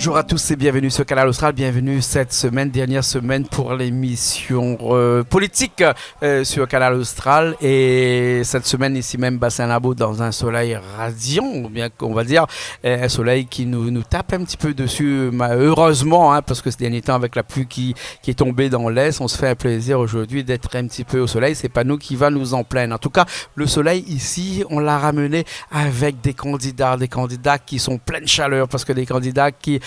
Bonjour à tous et bienvenue sur Canal Austral. Bienvenue cette semaine, dernière semaine pour l'émission politique sur Canal Austral. Et cette semaine, ici même, Bassin Labo, dans un soleil radiant, ou bien qu'on va dire, un soleil qui nous tape un petit peu dessus, heureusement, parce que ces derniers temps, avec la pluie qui est tombée dans l'Est, on se fait un plaisir aujourd'hui d'être un petit peu au soleil. C'est pas nous qui va nous en plaindre. En tout cas, le soleil ici, on l'a ramené avec des candidats qui sont pleins de chaleur, parce que des candidats qui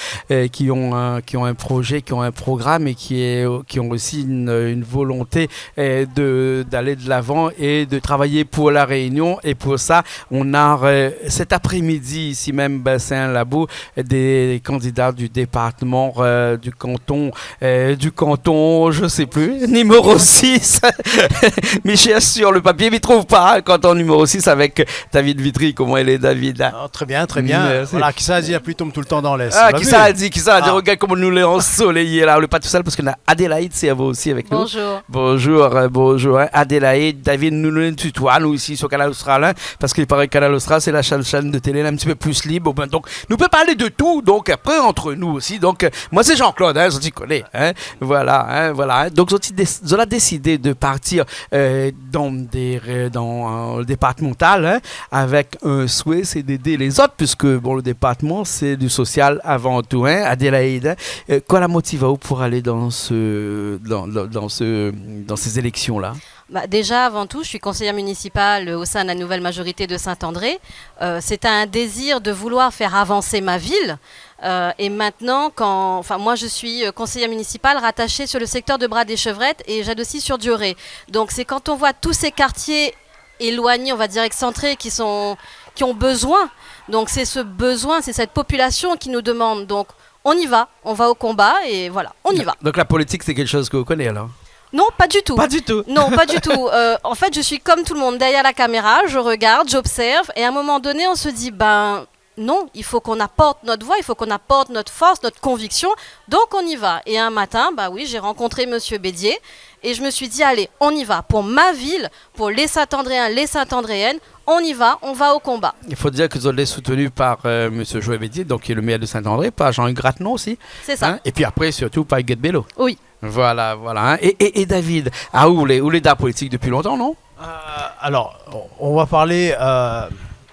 ont un projet, qui ont un programme et qui ont aussi une volonté d'aller de l'avant et de travailler pour la Réunion. Et pour ça, on a cet après-midi ici même Bassin Labo des candidats du département du canton, je sais plus, numéro 6. Michel sur le papier, mais il trouve pas canton numéro 6 avec David Vitry. Comment elle est, David? Très bien. Voilà, qui ça a dit, la pluie tombe tout le temps dans l'Est. Qui ça a dit, regarde comment nous l'avons ensoleillé là, on n'est pas tout seul parce qu'on a Adélaïde Servo aussi avec nous. Bonjour. Adélaïde, David, nous tutoie, nous ici sur Canal Austral, parce qu'il paraît que Canal Austral, c'est la chaîne de télé un petit peu plus libre. Donc, nous peut parler de tout, donc après, entre nous aussi. Donc, moi, c'est Jean-Claude, je t'y connais. Voilà. Donc, on a décidé de partir dans le départemental avec un souhait, c'est d'aider les autres, puisque le département, c'est du social avant tout. Adélaïde, quoi la motive pour aller dans ces élections-là? Déjà, avant tout, je suis conseillère municipale au sein de la nouvelle majorité de Saint-André. C'est un désir de vouloir faire avancer ma ville. Et maintenant, moi je suis conseillère municipale rattachée sur le secteur de Bras-des-Chevrettes et j'aide aussi sur Dioré. Donc c'est quand on voit tous ces quartiers éloignés, on va dire excentrés, qui ont besoin. Donc c'est ce besoin, c'est cette population qui nous demande. Donc on y va, on va au combat et voilà, on y va. Donc la politique, c'est quelque chose que vous connaissez alors? Non, pas du tout. Pas du tout. Non, pas du tout. En fait, je suis comme tout le monde derrière la caméra, je regarde, j'observe et à un moment donné, on se dit, non, il faut qu'on apporte notre voix, il faut qu'on apporte notre force, notre conviction. Donc on y va. Et un matin, j'ai rencontré Monsieur Bédier et je me suis dit, allez, on y va. Pour ma ville, pour les Saint-Andréens, les Saint-Andréennes, on y va, on va au combat. Il faut dire que vous êtes soutenu par Monsieur Joël Bédier, donc qui est le maire de Saint-André, par Jean-Hugues Grattenon aussi. C'est ça. Et puis après, surtout, par Guette Bello. Oui. Voilà. Et David, où les d'art politique depuis longtemps, non? Alors, on va parler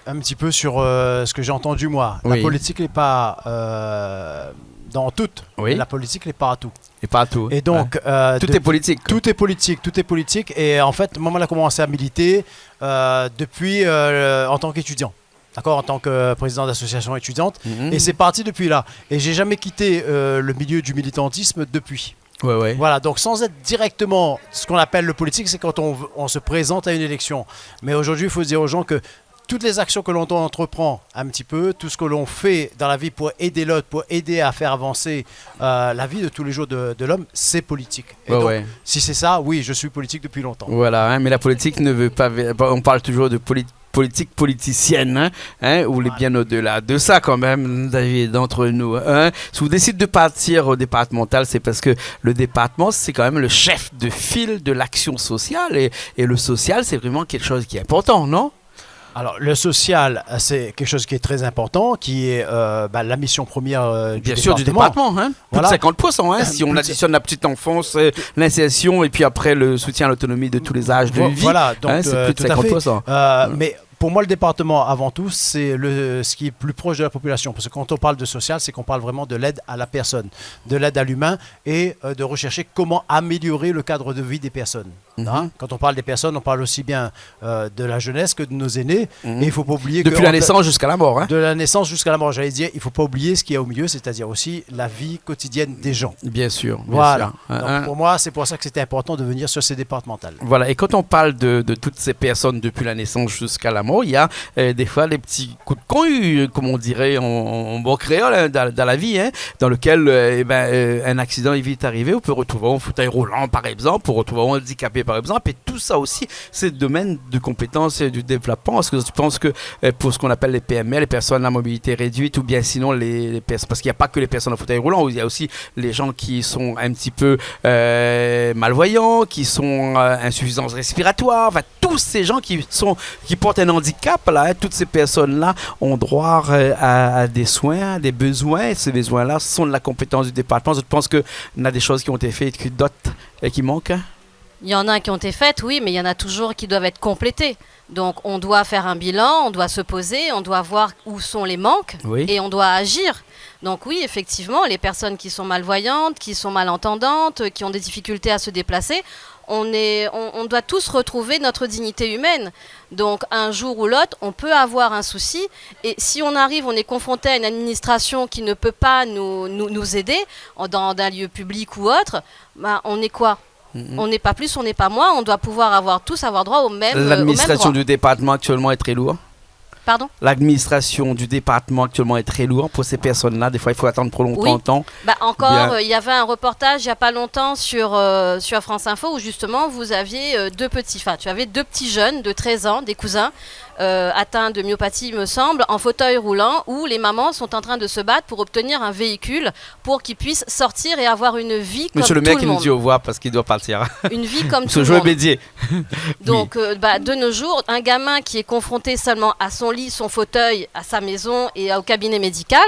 un petit peu sur ce que j'ai entendu moi. Oui. La politique n'est pas dans tout. Oui. La politique n'est pas à tout. Et pas à tout. Et donc, tout est politique. Tout est politique. Et en fait, moi, on a commencé à militer depuis en tant qu'étudiant. D'accord, en tant que président d'association étudiante. Et c'est parti depuis là. Et j'ai jamais quitté le milieu du militantisme depuis. Ouais. Voilà, donc sans être directement ce qu'on appelle le politique, c'est quand on se présente à une élection. Mais aujourd'hui, il faut se dire aux gens que toutes les actions que l'on entreprend un petit peu, tout ce que l'on fait dans la vie pour aider l'autre, pour aider à faire avancer la vie de tous les jours de l'homme, c'est politique. Et donc, si c'est ça, oui, je suis politique depuis longtemps. Voilà, mais la politique ne veut pas... On parle toujours de politique politicienne, ou les bien au-delà de ça quand même, David, d'entre nous. Si vous décidez de partir au départemental, c'est parce que le département, c'est quand même le chef de file de l'action sociale, et le social, c'est vraiment quelque chose qui est important, non? Alors, le social, c'est quelque chose qui est très important, qui est la mission première bien sûr du département. Plus de 50%, si on additionne la petite enfance, l'insertion, et puis après le soutien à l'autonomie de tous les âges de vie. Voilà, donc c'est plus de 50%. Mais pour moi, le département, avant tout, c'est ce qui est plus proche de la population. Parce que quand on parle de social, c'est qu'on parle vraiment de l'aide à la personne, de l'aide à l'humain et de rechercher comment améliorer le cadre de vie des personnes. Quand on parle des personnes, on parle aussi bien de la jeunesse que de nos aînés. Et il ne faut pas oublier depuis la naissance jusqu'à la mort. De la naissance jusqu'à la mort, j'allais dire, il ne faut pas oublier ce qu'il y a au milieu, c'est-à-dire aussi la vie quotidienne des gens. Bien sûr. Voilà. Donc, pour moi, c'est pour ça que c'était important de venir sur ces départementales. Voilà. Et quand on parle de toutes ces personnes depuis la naissance jusqu'à la mort, il y a des fois des petits coups de connu, comme on dirait en bon créole, dans la vie, dans lequel un accident est vite arrivé. On peut retrouver un fauteuil roulant, par exemple, pour retrouver un handicapé particulier, par exemple. Et tout ça aussi, c'est le domaine de compétences et du développement. Est-ce que tu penses que pour ce qu'on appelle les PME, les personnes à mobilité réduite, ou bien sinon les personnes, parce qu'il n'y a pas que les personnes en fauteuil roulant, il y a aussi les gens qui sont un petit peu malvoyants, qui sont insuffisance respiratoire, enfin tous ces gens qui portent un handicap, là, hein, toutes ces personnes-là ont droit à des soins, à des besoins. Et ces besoins-là sont de la compétence du département. Je pense qu'il y a des choses qui ont été faites et d'autres qui manquent. Il y en a qui ont été faites, oui, mais il y en a toujours qui doivent être complétées. Donc on doit faire un bilan, on doit se poser, on doit voir où sont les manques et on doit agir. Donc oui, effectivement, les personnes qui sont malvoyantes, qui sont malentendantes, qui ont des difficultés à se déplacer, on doit tous retrouver notre dignité humaine. Donc un jour ou l'autre, on peut avoir un souci. Et si on est confronté à une administration qui ne peut pas nous aider dans un lieu public ou autre, ben, on est quoi ? On n'est pas plus, on n'est pas moins. On doit pouvoir tous avoir droit au même. L'administration du département actuellement est très lourde. Pardon ? L'administration du département actuellement est très lourde pour ces personnes-là. Des fois, il faut attendre trop longtemps. Bah encore, il y avait un reportage il n'y a pas longtemps sur France Info où justement vous aviez tu avais deux petits jeunes de 13 ans, des cousins, atteints de myopathie, il me semble, en fauteuil roulant, où les mamans sont en train de se battre pour obtenir un véhicule pour qu'ils puissent sortir et avoir une vie comme tout le monde. Monsieur le maire qui nous dit au revoir parce qu'il doit partir. Une vie comme tout le monde. Bédier. Donc, de nos jours, un gamin qui est confronté seulement à son lit, son fauteuil, à sa maison et au cabinet médical,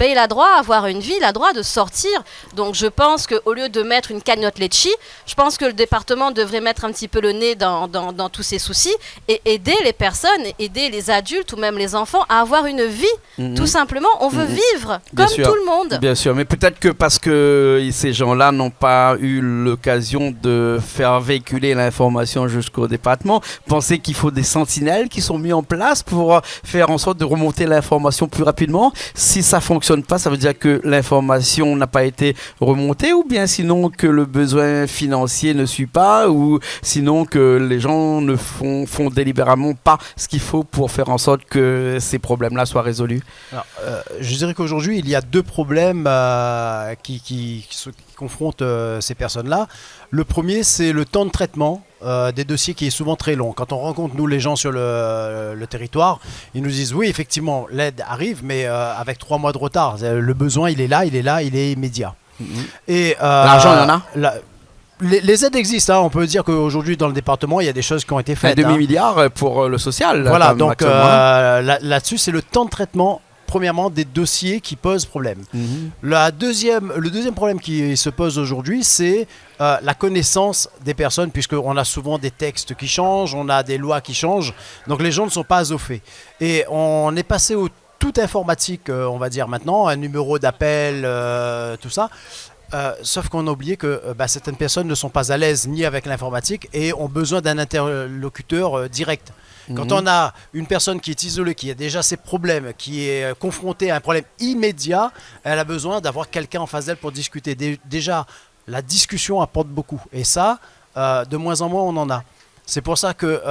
il a droit à avoir une vie, il a droit de sortir. Donc, je pense qu'au lieu de mettre une cagnotte Litchi, je pense que le département devrait mettre un petit peu le nez dans tous ces soucis et aider les personnes, aider les adultes ou même les enfants à avoir une vie. Tout simplement, on veut vivre comme tout le monde. Bien sûr, mais peut-être que parce que ces gens-là n'ont pas eu l'occasion de faire véhiculer l'information jusqu'au département, pensez qu'il faut des sentinelles qui sont mis en place pour faire en sorte de remonter l'information plus rapidement. Si ça fonctionne pas, ça veut dire que l'information n'a pas été remontée, ou bien sinon que le besoin financier ne suit pas, ou sinon que les gens ne font délibérément pas ce qu'il faut pour faire en sorte que ces problèmes-là soient résolus. Alors, je dirais qu'aujourd'hui, il y a deux problèmes qui confrontent ces personnes-là. Le premier, c'est le temps de traitement des dossiers qui est souvent très long. Quand on rencontre, nous, les gens sur le territoire, ils nous disent, oui, effectivement, l'aide arrive, mais avec 3 mois de retard. Le besoin, il est là, il est immédiat. Et l'argent, il y en a les aides existent, hein. On peut dire qu'aujourd'hui dans le département il y a des choses qui ont été faites. Un demi-milliard pour le social. Voilà, donc là-dessus c'est le temps de traitement, premièrement, des dossiers qui posent problème. Le deuxième problème qui se pose aujourd'hui, c'est la connaissance des personnes, puisqu'on a souvent des textes qui changent, on a des lois qui changent, donc les gens ne sont pas au fait. Et on est passé au tout informatique, on va dire maintenant, un numéro d'appel, tout ça. Sauf qu'on a oublié que certaines personnes ne sont pas à l'aise ni avec l'informatique et ont besoin d'un interlocuteur direct. Quand on a une personne qui est isolée, qui a déjà ses problèmes, qui est confrontée à un problème immédiat, elle a besoin d'avoir quelqu'un en face d'elle pour discuter. Déjà, la discussion apporte beaucoup. Et ça, de moins en moins, on en a. C'est pour ça que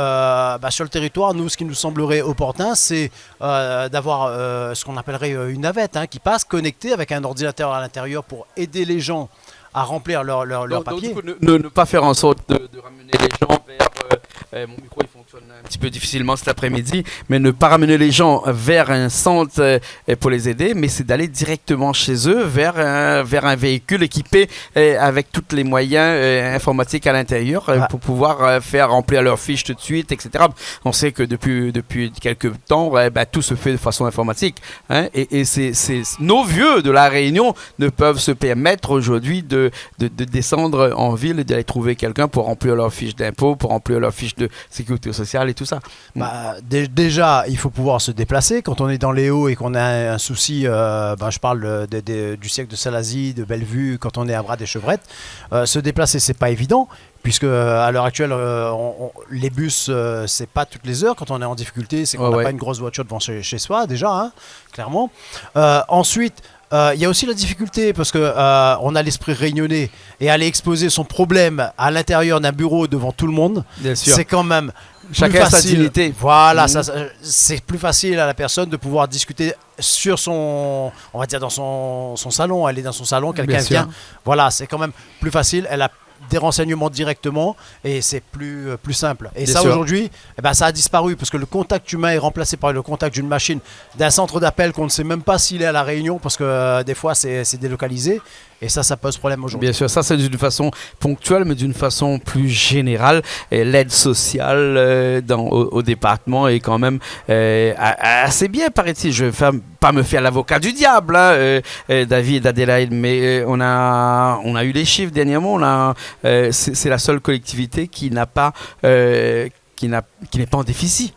sur le territoire, nous, ce qui nous semblerait opportun, c'est d'avoir ce qu'on appellerait une navette qui passe connectée avec un ordinateur à l'intérieur pour aider les gens à remplir leur papier. Donc, ne pas faire en sorte de ramener les gens vers... mon micro il fonctionne un petit peu difficilement cet après-midi, mais ne pas ramener les gens vers un centre pour les aider, mais c'est d'aller directement chez eux vers un véhicule équipé avec tous les moyens informatiques à l'intérieur pour pouvoir faire remplir leurs fiches tout de suite, etc. On sait que depuis quelques temps, tout se fait de façon informatique. Et nos vieux de la Réunion ne peuvent se permettre aujourd'hui de descendre en ville et d'aller trouver quelqu'un pour remplir leurs fiches d'impôt, pour remplir leurs fiches de sécurité sociale et tout ça. Déjà, il faut pouvoir se déplacer. Quand on est dans les Hauts et qu'on a un souci, je parle du siècle de Salazie, de Bellevue, quand on est à Bras-des-Chevrettes, se déplacer, c'est pas évident. Puisque à l'heure actuelle, les bus, c'est pas toutes les heures. Quand on est en difficulté, c'est qu'on n'a pas une grosse voiture devant chez soi, déjà, clairement. Ensuite, il y a aussi la difficulté parce que on a l'esprit réunionnais et aller exposer son problème à l'intérieur d'un bureau devant tout le monde, c'est quand même chacun a sa dignité. Voilà, c'est plus facile à la personne de pouvoir discuter sur on va dire dans son salon. Elle est dans son salon, quelqu'un vient. Voilà, c'est quand même plus facile. Elle a des renseignements directement et c'est plus simple. Et Bien ça sûr. aujourd'hui, eh ben, ça a disparu parce que le contact humain est remplacé par le contact d'une machine, d'un centre d'appel qu'on ne sait même pas s'il est à La Réunion parce que des fois c'est délocalisé et ça pose problème aujourd'hui. Bien sûr, ça c'est d'une façon ponctuelle, mais d'une façon plus générale. Et l'aide sociale au département est quand même assez bien, paraît-il. Je ne vais pas me faire l'avocat du diable, hein, David, Adélaïde, mais on a eu les chiffres dernièrement. C'est la seule collectivité qui n'a pas, qui n'est pas en déficit,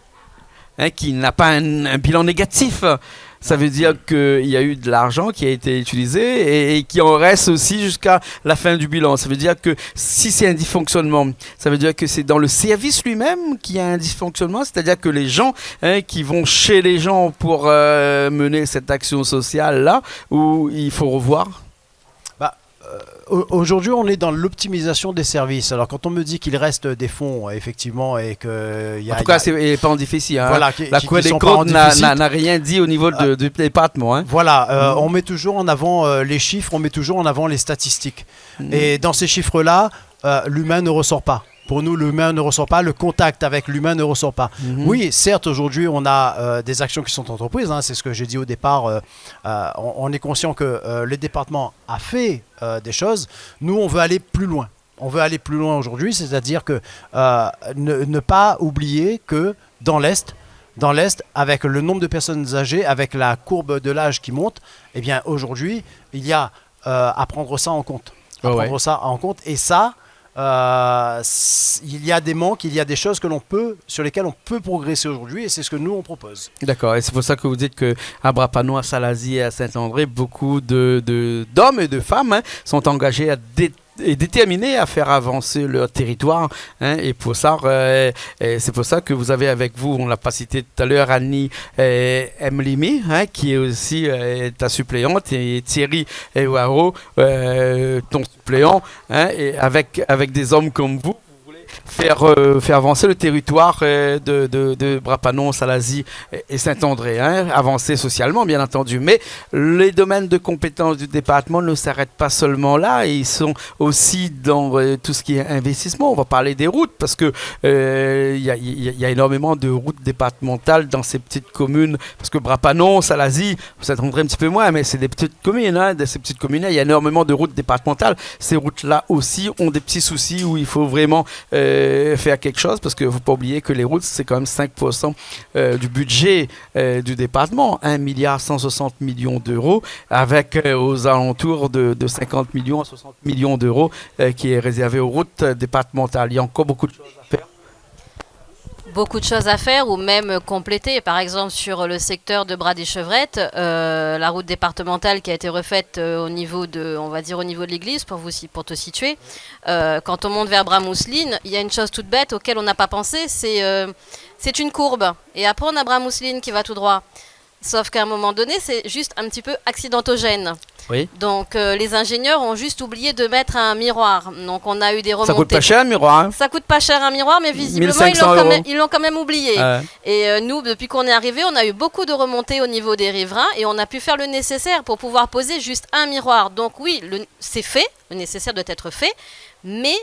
hein, qui n'a pas un bilan négatif. Ça veut dire qu'il y a eu de l'argent qui a été utilisé et qui en reste aussi jusqu'à la fin du bilan. Ça veut dire que si c'est un dysfonctionnement, ça veut dire que c'est dans le service lui-même qu'il y a un dysfonctionnement. C'est-à-dire que les gens qui vont chez les gens pour mener cette action sociale-là, où il faut revoir. Aujourd'hui, on est dans l'optimisation des services. Alors, quand on me dit qu'il reste des fonds, effectivement, et que En tout cas, c'est pas en déficit. Hein. Voilà, la Cour des comptes n'a rien dit au niveau du département. Hein. Voilà, on met toujours en avant les chiffres, on met toujours en avant les statistiques. Et dans ces chiffres-là, l'humain ne ressort pas. Pour nous, l'humain ne ressort pas, le contact avec l'humain ne ressort pas. Oui, certes, aujourd'hui, on a des actions qui sont entreprises. Hein, c'est ce que j'ai dit au départ. On est conscient que le département a fait des choses. Nous, on veut aller plus loin. On veut aller plus loin aujourd'hui, c'est-à-dire que ne pas oublier que dans l'Est, avec le nombre de personnes âgées, avec la courbe de l'âge qui monte, eh bien, aujourd'hui, il y a à prendre ça en compte. Ça en compte. Et ça... il y a des manques, il y a des choses sur lesquelles on peut progresser aujourd'hui et c'est ce que nous on propose. D'accord, et c'est pour ça que vous dites qu'à Brapano, à Salazie et à Saint-André, beaucoup d'hommes et de femmes sont engagés et déterminés à faire avancer leur territoire. Hein, et pour ça, c'est pour ça que vous avez avec vous, on l'a pas cité tout à l'heure, Annie Mlimi, hein, qui est aussi ta suppléante, et Thierry Ewaro, ton suppléant, hein, et avec des hommes comme vous. Faire avancer le territoire de Brapano, Salazie et Saint-André, hein, avancer socialement bien entendu. Mais les domaines de compétences du département ne s'arrêtent pas seulement là, ils sont aussi dans tout ce qui est investissement. On va parler des routes parce que y a énormément de routes départementales dans ces petites communes, parce que Brapano, Salazie, Saint-André un petit peu moins, mais c'est des petites communes, hein, de ces petites communes, il y a énormément de routes départementales. Ces routes-là aussi ont des petits soucis où il faut vraiment faire quelque chose, parce qu'il ne faut pas oublier que les routes, c'est quand même 5% du budget du département, 1,160 milliard d'euros, avec aux alentours de 50 millions à 60 millions d'euros qui est réservé aux routes départementales. Il y a encore beaucoup de choses à faire. Beaucoup de choses à faire ou même compléter. Par exemple, sur le secteur de Bras-des-Chevrettes, la route départementale qui a été refaite au niveau de l'église, pour te situer. Quand on monte vers Bras-Mousseline, il y a une chose toute bête auquel on n'a pas pensé, c'est une courbe. Et après, on a Bras-Mousseline qui va tout droit. Sauf qu'à un moment donné, c'est juste un petit peu accidentogène. Oui. Donc les ingénieurs ont juste oublié de mettre un miroir. Donc on a eu des remontées. Ça coûte pas cher un miroir, hein. Ça coûte pas cher un miroir, mais visiblement ils l'ont quand même oublié. Et nous, depuis qu'on est arrivé, on a eu beaucoup de remontées au niveau des riverains et on a pu faire le nécessaire pour pouvoir poser juste un miroir. Donc oui, c'est fait, le nécessaire doit être fait, mais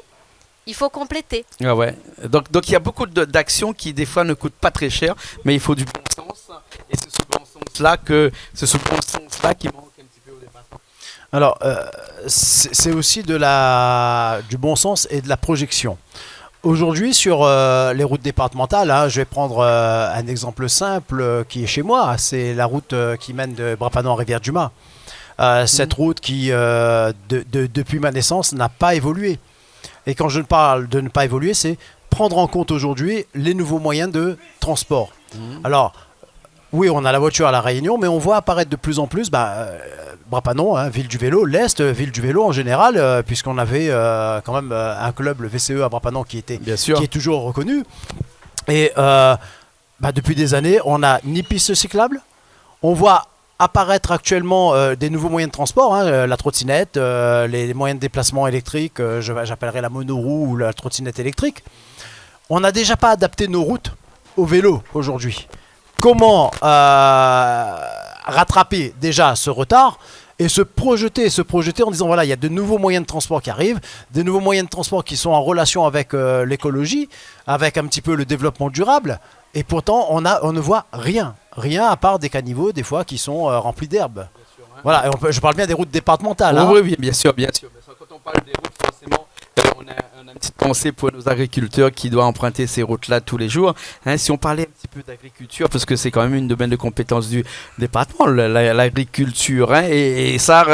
il faut compléter. Ah ouais. Donc il y a beaucoup d'actions qui des fois ne coûtent pas très cher, mais il faut du bon sens. Et c'est ce bon sens-là qui manque. Alors, c'est aussi du bon sens et de la projection. Aujourd'hui, sur les routes départementales, hein, je vais prendre un exemple simple qui est chez moi. C'est la route qui mène de Brapano à Rivière-du-Mât. Cette route qui, depuis ma naissance, n'a pas évolué. Et quand je parle de ne pas évoluer, c'est prendre en compte aujourd'hui les nouveaux moyens de transport. Alors, oui, on a la voiture à La Réunion, mais on voit apparaître de plus en plus Brapano, hein, ville du vélo, l'Est, ville du vélo en général, puisqu'on avait quand même un club, le VCE à Brapano, qui est toujours reconnu. Et depuis des années, on n'a ni piste cyclable, on voit apparaître actuellement des nouveaux moyens de transport, hein, la trottinette, les moyens de déplacement électriques, j'appellerais la monoroue ou la trottinette électrique. On n'a déjà pas adapté nos routes au vélo aujourd'hui. Comment rattraper déjà ce retard? et se projeter en disant voilà, il y a de nouveaux moyens de transport qui arrivent, des nouveaux moyens de transport qui sont en relation avec l'écologie, avec un petit peu le développement durable, et pourtant on ne voit rien à part des caniveaux des fois qui sont remplis d'herbe. Voilà, et je parle bien des routes départementales. Hein. Oui, bien sûr. Quand on parle des routes, forcément, on a une petite pensée pour nos agriculteurs qui doivent emprunter ces routes-là tous les jours. Hein, si on parlait un petit peu d'agriculture, parce que c'est quand même une domaine de compétence du département, l'agriculture. Hein, et ça, bon,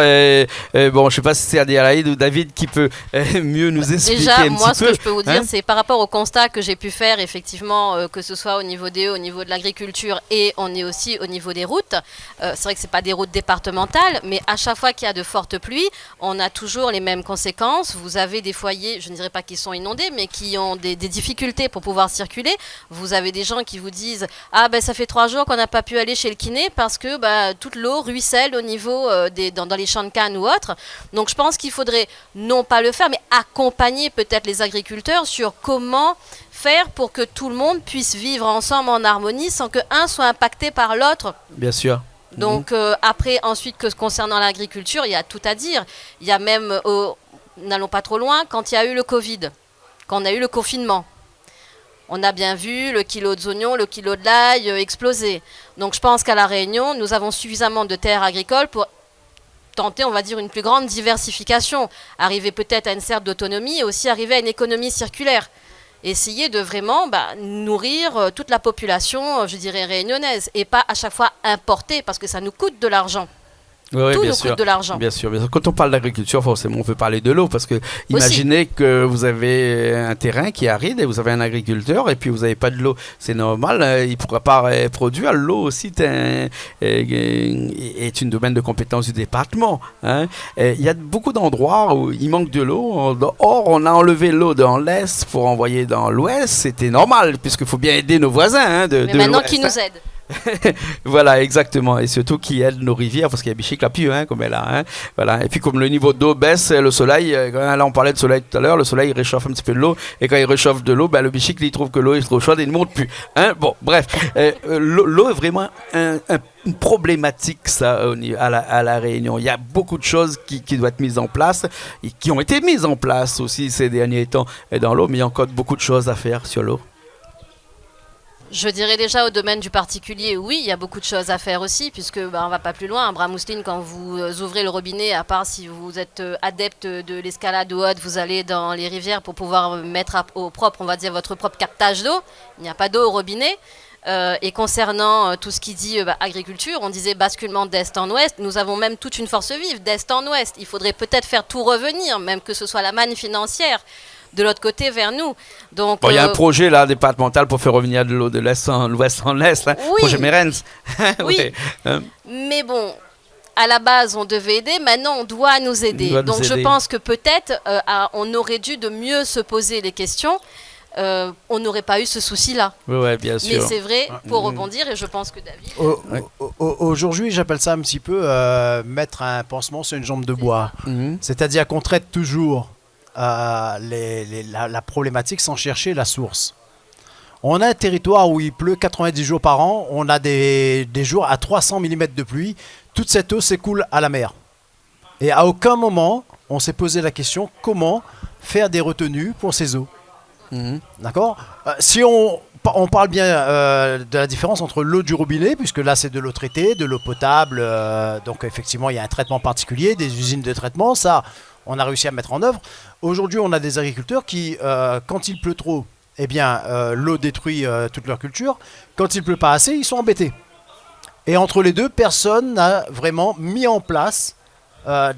je ne sais pas si c'est Adélaïde ou David qui peut mieux nous expliquer Déjà, un moi, petit ce peu. que je peux vous dire, c'est par rapport au constat que j'ai pu faire, effectivement, que ce soit au niveau des eaux, au niveau de l'agriculture, et on est aussi au niveau des routes. C'est vrai que ce n'est pas des routes départementales, mais à chaque fois qu'il y a de fortes pluies, on a toujours les mêmes conséquences. Vous avez des foyers, je ne dirais pas qu'ils sont inondés, mais qui ont des difficultés pour pouvoir circuler. Vous avez des gens qui vous disent « Ah ben ça fait 3 jours qu'on n'a pas pu aller chez le kiné parce que toute l'eau ruisselle au niveau dans les champs de canne ou autres. » Donc je pense qu'il faudrait non pas le faire, mais accompagner peut-être les agriculteurs sur comment faire pour que tout le monde puisse vivre ensemble en harmonie sans que un soit impacté par l'autre. Bien sûr. Donc après, ensuite, concernant l'agriculture, il y a tout à dire. Il y a même, n'allons pas trop loin, quand il y a eu le Covid, quand on a eu le confinement, on a bien vu le kilo d'oignons, le kilo de l'ail exploser. Donc je pense qu'à La Réunion, nous avons suffisamment de terres agricoles pour tenter, on va dire, une plus grande diversification, arriver peut-être à une certaine autonomie et aussi arriver à une économie circulaire. Essayer de vraiment nourrir toute la population, je dirais, réunionnaise, et pas à chaque fois importer, parce que ça nous coûte de l'argent. Oui, Tout bien nous sûr. coûte de l'argent. Bien sûr. Quand on parle d'agriculture, forcément, on peut parler de l'eau parce que imaginez que vous avez un terrain qui est aride et vous avez un agriculteur et puis vous n'avez pas de l'eau. C'est normal, il ne pourra pas produire. L'eau aussi est une domaine de compétence du département. Hein. Il y a beaucoup d'endroits où il manque de l'eau. Or, on a enlevé l'eau dans l'Est pour envoyer dans l'Ouest. C'était normal puisqu'il faut bien aider nos voisins Mais maintenant, qui nous aide? Voilà, exactement. Et surtout qui aide nos rivières, parce qu'il y a Bichic la pue, comme elle a. Hein. Voilà. Et puis comme le niveau d'eau baisse, le soleil, là on parlait de soleil tout à l'heure, le soleil il réchauffe un petit peu de l'eau, et quand il réchauffe de l'eau, le Bichic il trouve que l'eau est trop chaude et il ne monte plus. Hein. Bon, bref, l'eau est vraiment une problématique ça à la Réunion. Il y a beaucoup de choses qui doivent être mises en place, et qui ont été mises en place aussi ces derniers temps dans l'eau, mais il y a encore beaucoup de choses à faire sur l'eau. Je dirais déjà au domaine du particulier, oui, il y a beaucoup de choses à faire aussi, puisque on va pas plus loin. À Bras-Mousseline, quand vous ouvrez le robinet, à part si vous êtes adepte de l'escalade ou autre, vous allez dans les rivières pour pouvoir mettre au propre, on va dire, votre propre captage d'eau. Il n'y a pas d'eau au robinet. Et concernant tout ce qui dit agriculture, on disait basculement d'est en ouest. Nous avons même toute une force vive d'est en ouest. Il faudrait peut-être faire tout revenir, même que ce soit la manne financière, de l'autre côté vers nous. Donc, il y a un projet là départemental pour faire revenir de l'eau de l'est en l'ouest en est, hein, oui, projet Mérens. Oui, mais bon, à la base on devait aider, maintenant on doit nous aider. Donc je pense que peut-être on aurait dû de mieux se poser les questions. On n'aurait pas eu ce souci-là. Oui, bien sûr. Mais c'est vrai, pour rebondir, et je pense que David... Aujourd'hui, j'appelle ça un petit peu mettre un pansement sur une jambe de bois. C'est-à-dire qu'on traite toujours la problématique sans chercher la source. On a un territoire où il pleut 90 jours par an, on a des jours à 300 mm de pluie, toute cette eau s'écoule à la mer. Et à aucun moment, on s'est posé la question comment faire des retenues pour ces eaux. D'accord. Si on parle bien de la différence entre l'eau du robinet, puisque là c'est de l'eau traitée, de l'eau potable, donc effectivement il y a un traitement particulier, des usines de traitement, ça on a réussi à mettre en œuvre. Aujourd'hui on a des agriculteurs qui, quand il pleut trop, eh bien l'eau détruit toute leur culture, quand il pleut pas assez, ils sont embêtés. Et entre les deux, personne n'a vraiment mis en place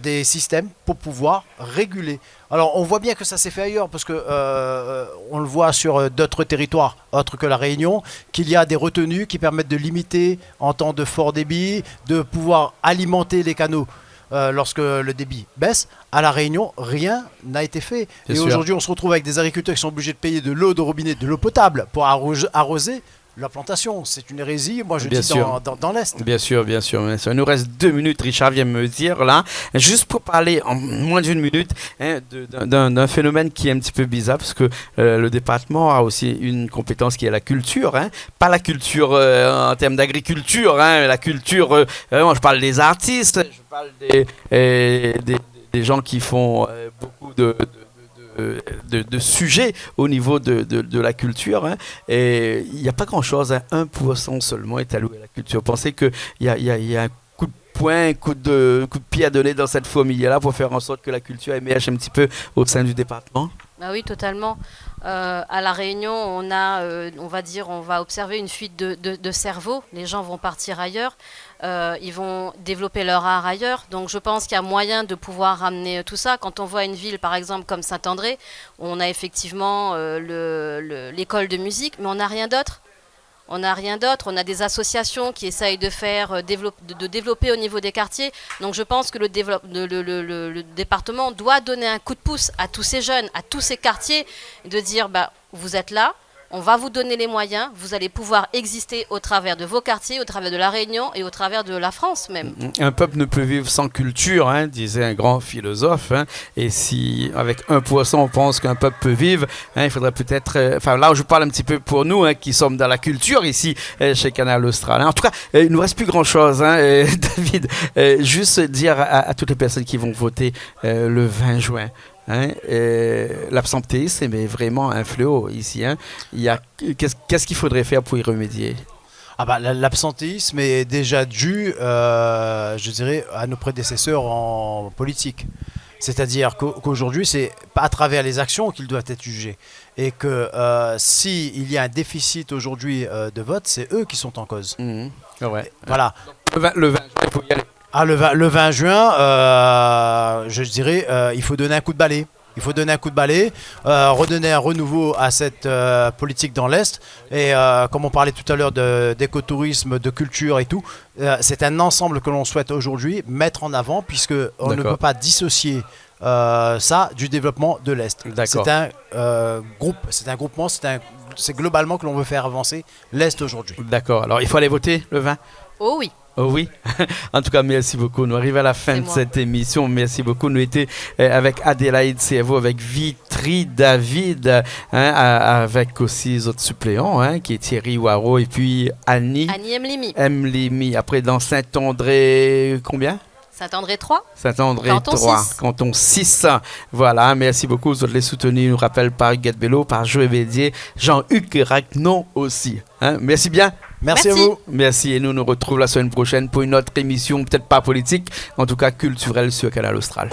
des systèmes pour pouvoir réguler. Alors on voit bien que ça s'est fait ailleurs parce que on le voit sur d'autres territoires autres que la Réunion, qu'il y a des retenues qui permettent de limiter en temps de fort débit, de pouvoir alimenter les canaux lorsque le débit baisse. À la Réunion, rien n'a été fait. Et aujourd'hui on se retrouve avec des agriculteurs qui sont obligés de payer de l'eau de robinet, de l'eau potable pour arroser la plantation. C'est une hérésie, moi je Bien dis sûr. dans l'Est. Bien sûr, bien sûr. Il nous reste 2 minutes, Richard vient me dire là, juste pour parler en moins d'une minute d'un phénomène qui est un petit peu bizarre, parce que le département a aussi une compétence qui est la culture, pas la culture en termes d'agriculture, la culture, vraiment, je parle des artistes, je parle des gens qui font beaucoup de sujets au niveau de la culture, et il n'y a pas grand-chose, 1% seulement est alloué à la culture. Pensez qu'il y a un coup de poing, un coup de pied à donner dans cette fourmilière-là pour faire en sorte que la culture émerge un petit peu au sein du département? Bah oui, totalement. À La Réunion, on va observer une fuite de cerveau. Les gens vont partir ailleurs. Ils vont développer leur art ailleurs. Donc je pense qu'il y a moyen de pouvoir ramener tout ça. Quand on voit une ville, par exemple, comme Saint-André, on a effectivement l'école de musique, mais on n'a rien d'autre. On n'a rien d'autre. On a des associations qui essayent de faire de développer au niveau des quartiers. Donc je pense que le département doit donner un coup de pouce à tous ces jeunes, à tous ces quartiers, et de dire vous êtes là, on va vous donner les moyens, vous allez pouvoir exister au travers de vos quartiers, au travers de La Réunion et au travers de la France même. Un peuple ne peut vivre sans culture, disait un grand philosophe. Et si avec 1% on pense qu'un peuple peut vivre, il faudrait peut-être... là où je parle un petit peu pour nous qui sommes dans la culture ici chez Canal Austral. En tout cas, il ne nous reste plus grand-chose, David. Juste dire à toutes les personnes qui vont voter le 20 juin. L'absentéisme est vraiment un fléau ici. Qu'est-ce qu'il faudrait faire pour y remédier? L'absentéisme est déjà dû, je dirais, à nos prédécesseurs en politique. C'est-à-dire qu'aujourd'hui, c'est pas à travers les actions qu'ils doivent être jugés. Et que s'il y a un déficit aujourd'hui de vote, c'est eux qui sont en cause. Ouais. Voilà. Donc, le 20 juin, il faut y aller. Le 20 juin, je dirais, il faut donner un coup de balai. Il faut donner un coup de balai, redonner un renouveau à cette politique dans l'Est. Et comme on parlait tout à l'heure d'écotourisme, de culture et tout, c'est un ensemble que l'on souhaite aujourd'hui mettre en avant, puisqu'on ne peut pas dissocier ça du développement de l'Est. C'est un groupe, c'est un groupement, c'est globalement que l'on veut faire avancer l'Est aujourd'hui. D'accord. Alors, il faut aller voter le 20 ? Oh oui. Oh oui, en tout cas, merci beaucoup. Nous arrivons à la fin de cette émission. Merci beaucoup. Nous étions avec Adélaïde Cerveau, avec Vitry David, avec aussi les autres suppléants, qui est Thierry Waro et puis Annie Mlimi. Après, dans Saint-André, combien? Saint-André 3. Saint-André 3, canton 6. Voilà, merci beaucoup. Vous les soutenir. Nous rappelle par Huguette Bello, par Joël Bédier, Jean-Hugues Racnon aussi. Merci bien. Merci à vous. Merci et nous nous retrouvons la semaine prochaine pour une autre émission, peut-être pas politique, en tout cas culturelle sur Canal Austral.